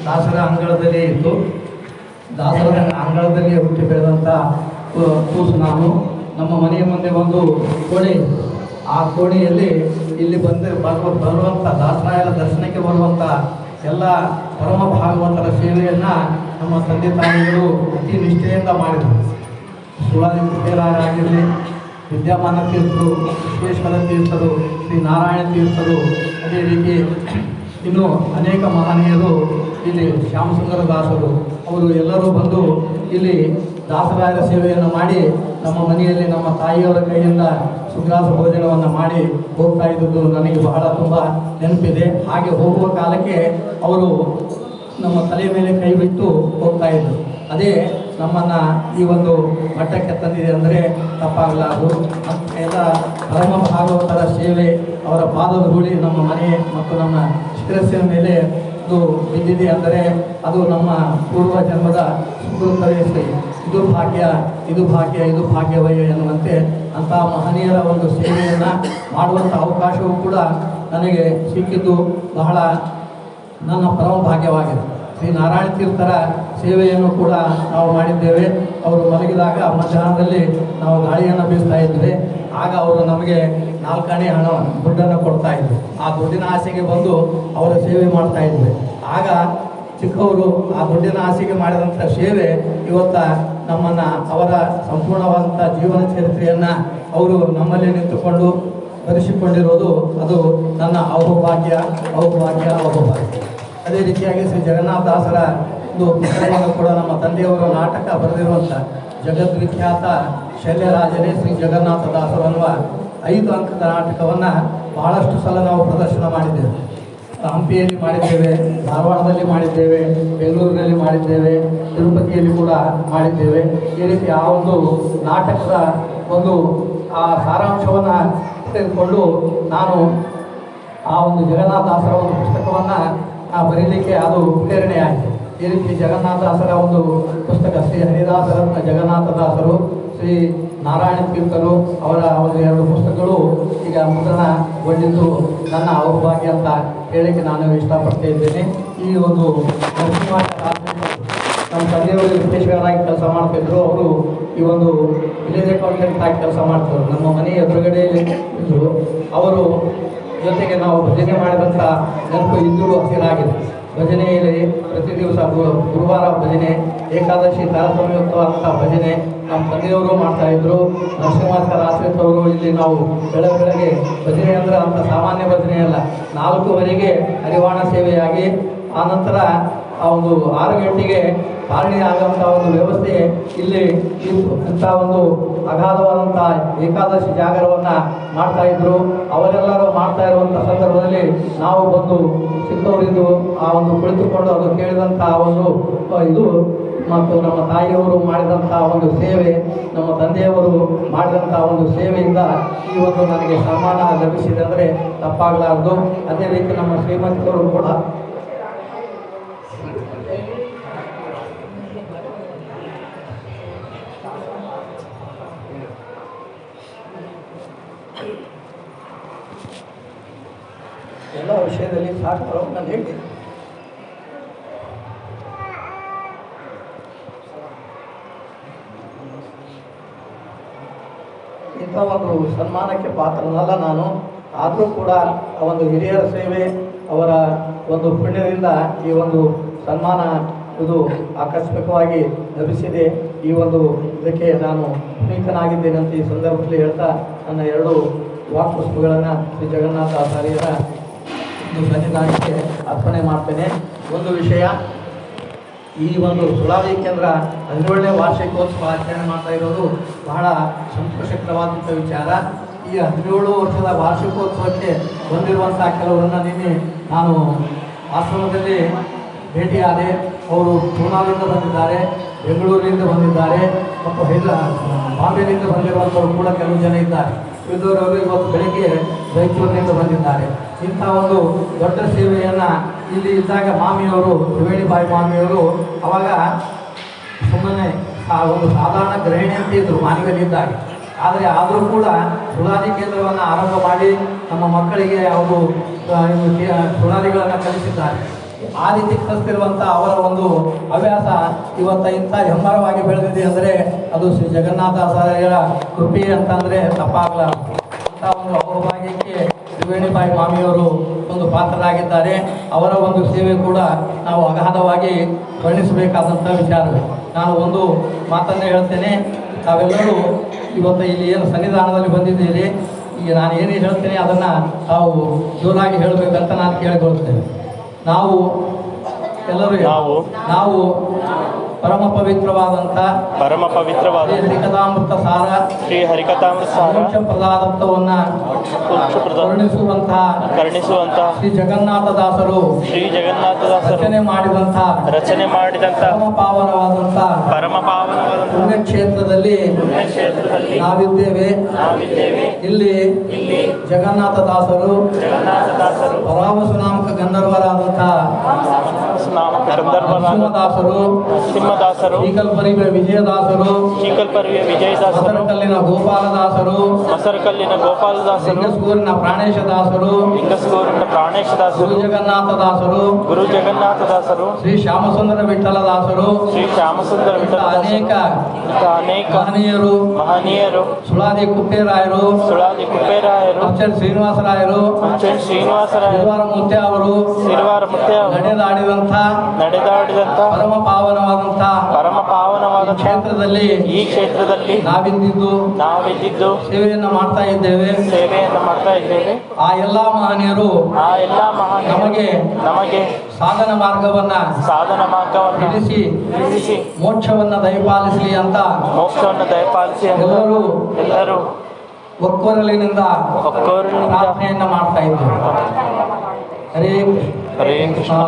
ದಾಸರ ಅಂಗಳದಲ್ಲೇ ಇತ್ತು. ದಾಸರ ಅಂಗಳದಲ್ಲಿ ಹುಟ್ಟಿ ಬೆಳೆದಂಥ ಕೂಸು ನಾನು. ನಮ್ಮ ಮನೆಯ ಮುಂದೆ ಒಂದು ಕೋಣೆ, ಆ ಕೋಣೆಯಲ್ಲಿ ಇಲ್ಲಿ ಬರುವಂಥ ದಾಸರಾಯರ ದರ್ಶನಕ್ಕೆ ಬರುವಂಥ ಎಲ್ಲ ಪರಮ ಭಾಗವತರ ಸೇವೆಯನ್ನು ನಮ್ಮ ತಂದೆ ತಾಯಿಗಳು ಅತಿ ನಿಷ್ಠೆಯಿಂದ ಮಾಡಿದರು. ಸುಳಾದಿ ಮುತ್ತೇರಾಯರಾಗಿರಲಿ, ವಿದ್ಯಾಮಾನ ತೀರ್ಥರು, ವಿಶ್ವೇಶ್ವರ ತೀರ್ಥರು, ಶ್ರೀ ನಾರಾಯಣ ತೀರ್ಥರು, ಅದೇ ರೀತಿ ಇನ್ನೂ ಅನೇಕ ಮಹನೀಯರು, ಇಲ್ಲಿ ಶ್ಯಾಮಸುಂದರ ದಾಸರು, ಅವರು ಎಲ್ಲರೂ ಬಂದು ಇಲ್ಲಿ ದಾಸರಾಯರ ಸೇವೆಯನ್ನು ಮಾಡಿ ನಮ್ಮ ಮನೆಯಲ್ಲಿ ನಮ್ಮ ತಾಯಿಯವರ ಕೈಯಿಂದ ಸುಗ್ರಾಸ ಭೋಜನವನ್ನು ಮಾಡಿ ಹೋಗ್ತಾ ಇದ್ದದ್ದು ನನಗೆ ಬಹಳ ತುಂಬ ನೆನಪಿದೆ. ಹಾಗೆ ಹೋಗುವ ಕಾಲಕ್ಕೆ ಅವರು ನಮ್ಮ ತಲೆಯ ಮೇಲೆ ಕೈ ಬಿಟ್ಟು ಹೋಗ್ತಾ ಇದ್ದರು. ಅದೇ ನಮ್ಮನ್ನು ಈ ಒಂದು ಮಟ್ಟಕ್ಕೆ ತಂದಿದೆ ಅಂದರೆ ತಪ್ಪಾಗಲಾರದು. ಎಲ್ಲ ಪರಮ ಭಾಗವತರ ಸೇವೆ, ಅವರ ಪಾದದ ಧೂಳಿ ನಮ್ಮ ಮನೆ ಮತ್ತು ನಮ್ಮ ಶಿರಸ್ಸಿನ ಮೇಲೆ ಇದು ಬಿದ್ದಿದೆ ಅಂದರೆ ಅದು ನಮ್ಮ ಪೂರ್ವ ಜನ್ಮದ ಸುಕೃತವೇ. ಇದು ಭಾಗ್ಯ, ಇದು ಭಾಗ್ಯ, ಇದು ಭಾಗ್ಯವಯ್ಯ ಎನ್ನುವಂತೆ ಅಂಥ ಮಹನೀಯರ ಒಂದು ಸೇವೆಯನ್ನು ಮಾಡುವಂಥ ಅವಕಾಶವೂ ಕೂಡ ನನಗೆ ಸಿಕ್ಕಿದ್ದು ಬಹಳ ನನ್ನ ಪರಮ ಭಾಗ್ಯವಾಗಿದೆ. ಶ್ರೀ ನಾರಾಯಣ ತೀರ್ಥರ ಸೇವೆಯನ್ನು ಕೂಡ ನಾವು ಮಾಡಿದ್ದೇವೆ. ಅವರು ಮಲಗಿದಾಗ ಮಧ್ಯಾಹ್ನದಲ್ಲಿ ನಾವು ಗಾಳಿಯನ್ನು ಬೀಸ್ತಾ ಇದ್ವಿ. ಆಗ ಅವರು ನಮಗೆ 4 ಆಣೆ ಹಣ ದುಡ್ಡನ್ನು ಕೊಡ್ತಾ ಇದ್ದರು. ಆ ದುಡ್ಡಿನ ಆಸೆಗೆ ಬಂದು ಅವರ ಸೇವೆ ಮಾಡ್ತಾ ಇದ್ವಿ. ಆಗ ಚಿಕ್ಕವರು ಆ ದುಡ್ಡಿನ ಆಸೆಗೆ ಮಾಡಿದಂಥ ಸೇವೆ ಇವತ್ತು ನಮ್ಮನ್ನು, ಅವರ ಸಂಪೂರ್ಣವಾದಂಥ ಜೀವನ ಚರಿತ್ರೆಯನ್ನು ಅವರು ನಮ್ಮಲ್ಲಿ ನಿಂತುಕೊಂಡು ಬರೆಸಿಕೊಂಡಿರೋದು ಅದು ನನ್ನ ಅಹೋಭಾಗ್ಯ, ಅಹೋಭಾಗ್ಯ, ಅಹೋಭಾಗ್ಯ. ಅದೇ ರೀತಿಯಾಗಿ ಶ್ರೀ ಜಗನ್ನಾಥದಾಸರ ಒಂದು ಪುಸ್ತಕವನ್ನು ಕೂಡ ನಮ್ಮ ತಂದೆಯವರು ನಾಟಕ ಬರೆದಿರುವಂಥ ಜಗದ್ವಿಖ್ಯಾತ ಶಲ್ಯರಾಜನೇ ಶ್ರೀ ಜಗನ್ನಾಥದಾಸರು ಅನ್ನುವ 5 ಅಂಕದ ನಾಟಕವನ್ನು ಬಹಳಷ್ಟು ಸಲ ನಾವು ಪ್ರದರ್ಶನ ಮಾಡಿದ್ದೇವೆ. ಹಂಪಿಯಲ್ಲಿ ಮಾಡಿದ್ದೇವೆ, ಧಾರವಾಡದಲ್ಲಿ ಮಾಡಿದ್ದೇವೆ, ಬೆಂಗಳೂರಿನಲ್ಲಿ ಮಾಡಿದ್ದೇವೆ, ತಿರುಪತಿಯಲ್ಲಿ ಕೂಡ ಮಾಡಿದ್ದೇವೆ. ಈ ರೀತಿ ಆ ಒಂದು ನಾಟಕದ ಒಂದು ಆ ಸಾರಾಂಶವನ್ನು ತೆಗೆದುಕೊಂಡು ನಾನು ಆ ಒಂದು ಜಗನ್ನಾಥದಾಸರ ಒಂದು ಪುಸ್ತಕವನ್ನು ಬರೀಲಿಕ್ಕೆ ಅದು ಪ್ರೇರಣೆ ಆಯಿತು. ಈ ರೀತಿ ಜಗನ್ನಾಥದಾಸರ ಒಂದು ಪುಸ್ತಕ ಶ್ರೀ ಹರಿದಾಸರತ್ನ ಜಗನ್ನಾಥದಾಸರು, ಶ್ರೀ ನಾರಾಯಣ ತೀರ್ಥರು ಅವರ ಒಂದು 2 ಪುಸ್ತಕಗಳು ಈಗ ಮುದ್ರಣಗೊಂಡಿದ್ದು ನನ್ನ ಅಹೋಭಾಗ್ಯ ಅಂತ ಹೇಳಲಿಕ್ಕೆ ನಾನು ಇಷ್ಟಪಡ್ತಾ ಇದ್ದೇನೆ. ಈ ಒಂದು ನಮ್ಮ ತಂದೆಯವರು ವಿಶೇಷವಾಗಿ ಕೆಲಸ ಮಾಡ್ತಿದ್ರು. ಅವರು ಈ ಒಂದು ವಿಲೇಜ್ ಅಕೌಂಟೆಂಟ್ ಆಗಿ ಕೆಲಸ ಮಾಡ್ತಾರೆ. ನಮ್ಮ ಮನೆ ಎದುರುಗಡೆಯಲ್ಲಿ ಇದ್ದರು. ಅವರು ಜೊತೆಗೆ ನಾವು ಭಜನೆ ಮಾಡಿದಂಥ ನೆನಪು ಇಂದಿಗೂ ಹಸಿರಾಗಿದೆ. ಭಜನೆಯಲ್ಲಿ ಪ್ರತಿ ದಿವಸ ಗುರುವಾರ ಭಜನೆ, ಏಕಾದಶಿ ತಾರತಮ್ಯೋತ್ಸವ ಭಜನೆ ನಮ್ಮ ತಂದೆಯವರು ಮಾಡ್ತಾಯಿದ್ರು. ನರಸಿಂಹಾಚಾರ್ಯ ಆಶ್ರಿತವರು ಇಲ್ಲಿ ನಾವು ಬೆಳಗ್ಗೆ ಭಜನೆ ಅಂದರೆ ಅಂಥ ಸಾಮಾನ್ಯ ಭಜನೆ ಅಲ್ಲ. 4:15ಗೆ ಹರಿವಾಣ ಸೇವೆಯಾಗಿ ಆನಂತರ ಆ ಒಂದು 6 ಗಂಟೆಗೆ ಪಾಲನೆ ಆಗುವಂಥ ಒಂದು ವ್ಯವಸ್ಥೆ ಇಲ್ಲಿ ಇತ್ತು. ಇಂಥ ಒಂದು ಅಗಾಧವಾದಂಥ ಏಕಾದಶಿ ಜಾಗರವನ್ನು ಮಾಡ್ತಾಯಿದ್ರು. ಅವರೆಲ್ಲರೂ ಮಾಡ್ತಾ ಇರುವಂಥ ಸಂದರ್ಭದಲ್ಲಿ ನಾವು ಬಂದು ಚಿಕ್ಕವರಿದ್ದು ಆ ಒಂದು ಕುಳಿತುಕೊಂಡು ಅದು ಕೇಳಿದಂಥ ಒಂದು ಇದು ಮತ್ತು ನಮ್ಮ ತಾಯಿಯವರು ಮಾಡಿದಂಥ ಒಂದು ಸೇವೆ, ನಮ್ಮ ತಂದೆಯವರು ಮಾಡಿದಂಥ ಒಂದು ಸೇವೆಯಿಂದ ಈ ಒಂದು ನನಗೆ ಸನ್ಮಾನ ಲಭಿಸಿದೆ ಅಂದರೆ ತಪ್ಪಾಗಲಾರದು. ಅದೇ ರೀತಿ ನಮ್ಮ ಶ್ರೀಮಂತರು ಕೂಡ ಎಲ್ಲ ವಿಷಯದಲ್ಲಿ ಸಾಕು ನಾನು ಹೇಳ್ತೀನಿ. ಇಂಥ ಒಂದು ಸನ್ಮಾನಕ್ಕೆ ಪಾತ್ರನಲ್ಲ ನಾನು. ಆದರೂ ಕೂಡ ಆ ಒಂದು ಹಿರಿಯರ ಸೇವೆ, ಅವರ ಒಂದು ಪುಣ್ಯದಿಂದ ಈ ಒಂದು ಸನ್ಮಾನ ಇದು ಆಕಸ್ಮಿಕವಾಗಿ ಲಭಿಸಿದೆ. ಈ ಒಂದು ಇದಕ್ಕೆ ನಾನು ಪುನೀತನಾಗಿದ್ದೇನೆ ಅಂತ ಈ ಸಂದರ್ಭದಲ್ಲಿ ಹೇಳ್ತಾ ನನ್ನ 2 ವಾಕ್ಪುಷ್ಪಗಳನ್ನು ಶ್ರೀ ಜಗನ್ನಾಥ ಆಚಾರ್ಯರ ಒಂದು ಸನ್ನಿಧಾನಕ್ಕೆ ಅರ್ಪಣೆ ಮಾಡ್ತೇನೆ. ಒಂದು ವಿಷಯ, ಈ ಒಂದು ಸುಳಾದಿ ಕೇಂದ್ರ 17ನೇ ವಾರ್ಷಿಕೋತ್ಸವ ಆಚರಣೆ ಮಾಡ್ತಾ ಇರೋದು ಬಹಳ ಸಂತೋಷಕರವಾದಂಥ ವಿಚಾರ. ಈ 17 ವರ್ಷದ ವಾರ್ಷಿಕೋತ್ಸವಕ್ಕೆ ಬಂದಿರುವಂಥ ಕೆಲವರನ್ನು ನಿನ್ನೆ ನಾನು ಆಶ್ರಮದಲ್ಲಿ ಭೇಟಿಯಾದೆ. ಅವರು ಪೂನಾದಿಂದ ಬಂದಿದ್ದಾರೆ, ಬೆಂಗಳೂರಿನಿಂದ ಬಂದಿದ್ದಾರೆ ಮತ್ತು ಬಾಂಬೆಯಿಂದ ಬಂದಿರುವಂಥವರು ಕೂಡ ಕೆಲವು ಜನ ಇದ್ದಾರೆ. ಉಳಿದವರು ಇವತ್ತು ಬೆಳಗ್ಗೆ ರಾಯಚೂರಿನಿಂದ ಬಂದಿದ್ದಾರೆ. ಇಂಥ ಒಂದು ದೊಡ್ಡ ಸೇವೆಯನ್ನು ಇಲ್ಲಿ ಇದ್ದಾಗ ಮಾಮಿಯವರು, ತ್ರಿವೇಣಿಬಾಯಿ ಮಾಮಿಯವರು ಅವಾಗ ಸುಮ್ಮನೆ ಆ ಒಂದು ಸಾಧಾರಣ ಗೃಹಿಣಿ ಅಂತ ಇದ್ದರು ಮಾನವಿಯಲ್ಲಿದ್ದಾಗ. ಆದರೂ ಕೂಡ ಸುಳಾದಿ ಕೇಂದ್ರವನ್ನು ಆರಂಭ ಮಾಡಿ ನಮ್ಮ ಮಕ್ಕಳಿಗೆ ಅವರು ಸುಳಾದಿಗಳನ್ನು ಕಲಿಸಿದ್ದಾರೆ. ಆ ರೀತಿ ಕಲಿಸ್ತಿರುವಂಥ ಅವರ ಒಂದು ಹವ್ಯಾಸ ಇವತ್ತು ಇಂಥ ಹೆಮ್ಮರವಾಗಿ ಬೆಳೆದಿದೆ ಅಂದರೆ ಅದು ಶ್ರೀ ಜಗನ್ನಾಥಾಚಾರ್ಯರ ಕೃಪೆ ಅಂತಂದರೆ ತಪ್ಪಾಗಲಾರದು. ಅಂಥ ಒಂದು ಅಹೋಭಾಗ್ಯಕ್ಕೆ ತ್ರಿವೇಣಿಬಾಯಿ ಮಾಮಿಯವರು ಒಂದು ಪಾತ್ರರಾಗಿದ್ದಾರೆ. ಅವರ ಒಂದು ಸೇವೆ ಕೂಡ ನಾವು ಅಗಾಧವಾಗಿ ವರ್ಣಿಸಬೇಕಾದಂಥ ವಿಚಾರ. ನಾನು ಒಂದು ಮಾತನ್ನೇ ಹೇಳ್ತೇನೆ, ತಾವೆಲ್ಲರೂ ಇವತ್ತು ಇಲ್ಲಿ ಏನು ಸನ್ನಿಧಾನದಲ್ಲಿ ಬಂದಿದ್ದೀರಿ, ಈಗ ನಾನು ಏನು ಹೇಳ್ತೇನೆ ಅದನ್ನು ತಾವು ಜೋರಾಗಿ ಹೇಳಬೇಕಂತ ನಾನು ಕೇಳಿಕೊಳ್ತೇನೆ. ನಾವು ಪರಮ ಪವಿತ್ರವಾದಂಥ ಶ್ರೀ ಹರಿಕಥಾಮೃತ ಸಾರ ಮೋಕ್ಷ ಪ್ರದಾದತ್ವವನ್ನು ಕರುಣಿಸುವಂತಹ ಶ್ರೀ ಜಗನ್ನಾಥದಾಸರು ರಚನೆ ಮಾಡಿದಂಥ ಪರಮ ಪಾವನವಾದಂಥ ಪುಣ್ಯಕ್ಷೇತ್ರದಲ್ಲಿ ನಾವಿದ್ದೇವೆ. ಇಲ್ಲಿ ಜಗನ್ನಾಥದಾಸರು ಪರಾವಸು ಗಂಧರ್ವರಾದಂಥ ಸಿಂಹದಾಸರು ಶ್ರೀಕಲ್ಪರಿವೆ ವಿಜಯದಾಸರು ಮಸರಕಲ್ಲಿನ ಗೋಪಾಲದಾಸರು ಲಿಂಗಸ್ಕೂರಿನ ಪ್ರಾಣೇಶದಾಸರು ಗುರು ಜಗನ್ನಾಥದಾಸರು ಶ್ರೀ ಶ್ಯಾಮಸುಂದರ ವಿಠಲದಾಸರು ಅನೇಕ ಮಹನೀಯರು ಸುಳಾದಿ ಕುಪ್ಪೇರಾಯರು ಅರ್ಚನ್ ಶ್ರೀನಿವಾಸರಾಯರು ಮುತ್ಯ ಅವರು ನಡೆದಾಡಿದಂಥ ಪರಮ ಪಾವನವಾದ ಈ ಕ್ಷೇತ್ರದಲ್ಲಿ ನಾವಿದ್ದು ಸೇವೆಯನ್ನು ಮಾಡ್ತಾ ಇದ್ದೇವೆ. ಆ ಎಲ್ಲ ಮಹನೀಯರು ನಮಗೆ ಸಾಧನ ಮಾರ್ಗವನ್ನ ತಿಳಿಸಿ ಮೋಕ್ಷವನ್ನ ದಯಪಾಲಿಸಲಿ ಅಂತ ಎಲ್ಲರೂ ಒಕ್ಕೊರಲಿನಿಂದ ಪ್ರಾರ್ಥನೆಯನ್ನ ಮಾಡ್ತಾ ಇದ್ದೇವೆ. ಹರೇ ಕೃಷ್ಣ.